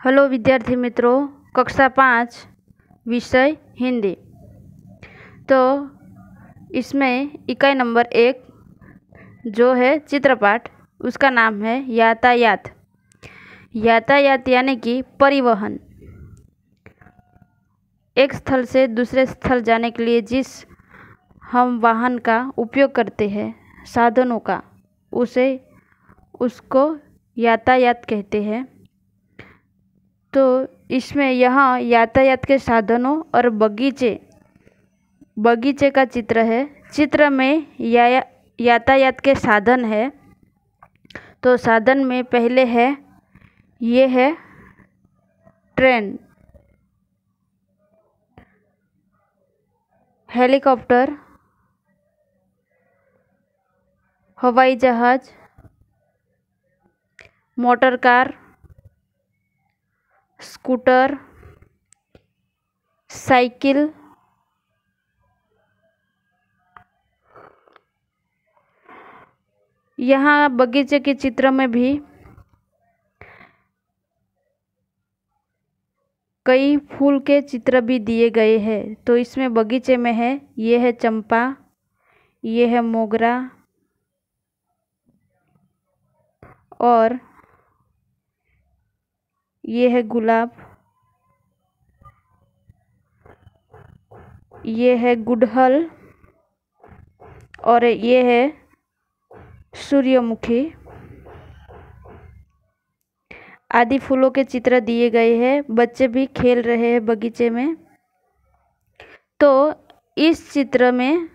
Hello विद्यार्थी मित्रों, कक्षा 5 विषय हिंदी। तो इसमें इकाई नंबर 1 जो है चित्रपाठ, उसका नाम है यातायात। यातायात यानी कि परिवहन। एक स्थल से दूसरे स्थल जाने के लिए जिस हम वाहन का उपयोग करते हैं, साधनों का, उसको यातायात कहते हैं। तो इसमें यहाँ यातायात के साधनों और बगीचे का चित्र है। चित्र में यातायात के साधन है। तो साधन में पहले है, ये है ट्रेन, हेलीकॉप्टर, हवाई जहाज, मोटर कार, स्कूटर, साइकिल, यहाँ बगीचे के चित्र में भी कई फूल के चित्र भी दिए गए हैं। तो इसमें बगीचे में है, ये है चंपा, ये है मोगरा और ये है गुलाब, ये है गुड़हल और ये है सूर्यमुखी आदि फूलों के चित्र दिए गए हैं। बच्चे भी खेल रहे हैं बगीचे में। तो इस चित्र में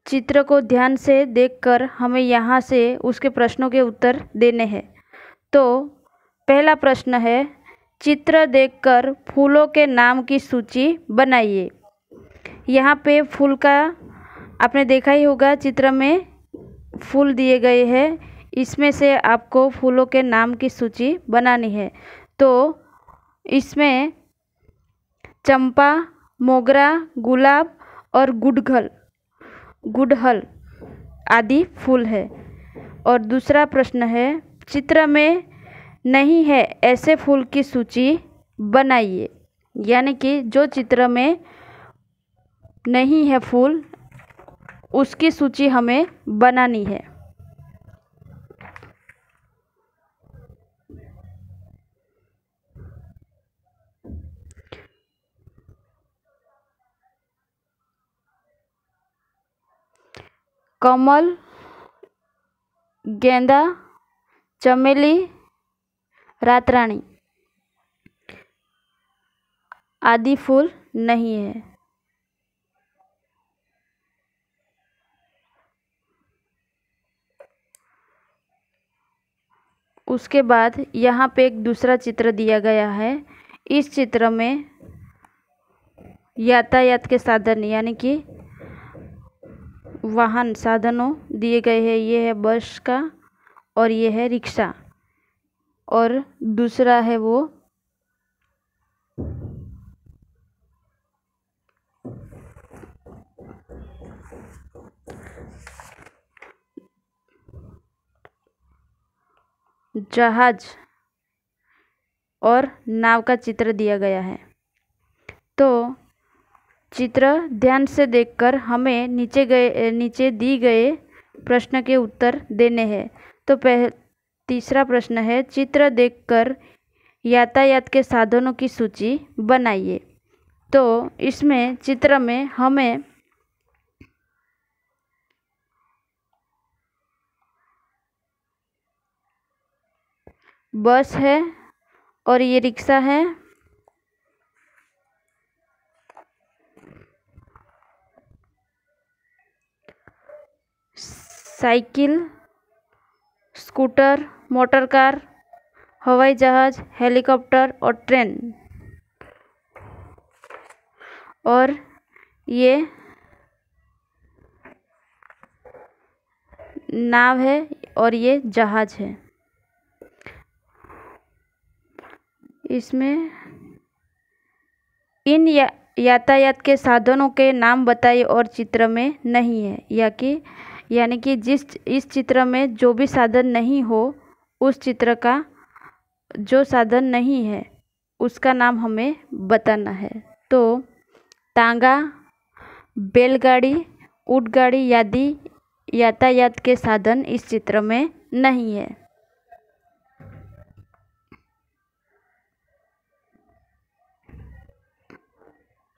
चित्र को ध्यान से देखकर हमें यहाँ से उसके प्रश्नों के उत्तर देने हैं। तो पहला प्रश्न है, चित्र देखकर फूलों के नाम की सूची बनाइए। यहाँ पे फूल का आपने देखा ही होगा, चित्र में फूल दिए गए हैं। इसमें से आपको फूलों के नाम की सूची बनानी है। तो इसमें चंपा, मोगरा, गुलाब और गुड़हल आदि फूल है। और दूसरा प्रश्न है, चित्र में नहीं है ऐसे फूल की सूची बनाइए। यानी कि जो चित्र में नहीं है फूल, उसकी सूची हमें बनानी है। कमल, गेंदा, चमेली, रातरानी आदि फूल नहीं है। उसके बाद यहाँ पे एक दूसरा चित्र दिया गया है। इस चित्र में यातायात के साधन यानी कि वाहन साधनों दिए गए हैं। ये है बस का और ये है रिक्शा और दूसरा है वो जहाज और नाव का चित्र दिया गया है। तो चित्र ध्यान से देखकर हमें नीचे दी गए प्रश्न के उत्तर देने हैं। तो तीसरा प्रश्न है, चित्र देखकर यातायात के साधनों की सूची बनाइए। तो इसमें चित्र में हमें बस है और ये रिक्शा है, साइकिल, स्कूटर, मोटर कार, हवाई जहाज, हेलीकॉप्टर और ट्रेन और ये नाव है और ये जहाज है। इसमें इन यातायात के साधनों के नाम बताइए और चित्र में नहीं है, या कि यानी कि इस चित्र में जो भी साधन नहीं हो, उस चित्र का जो साधन नहीं है उसका नाम हमें बताना है। तो तांगा, बैलगाड़ी, ऊँटगाड़ी आदि यातायात के साधन इस चित्र में नहीं है।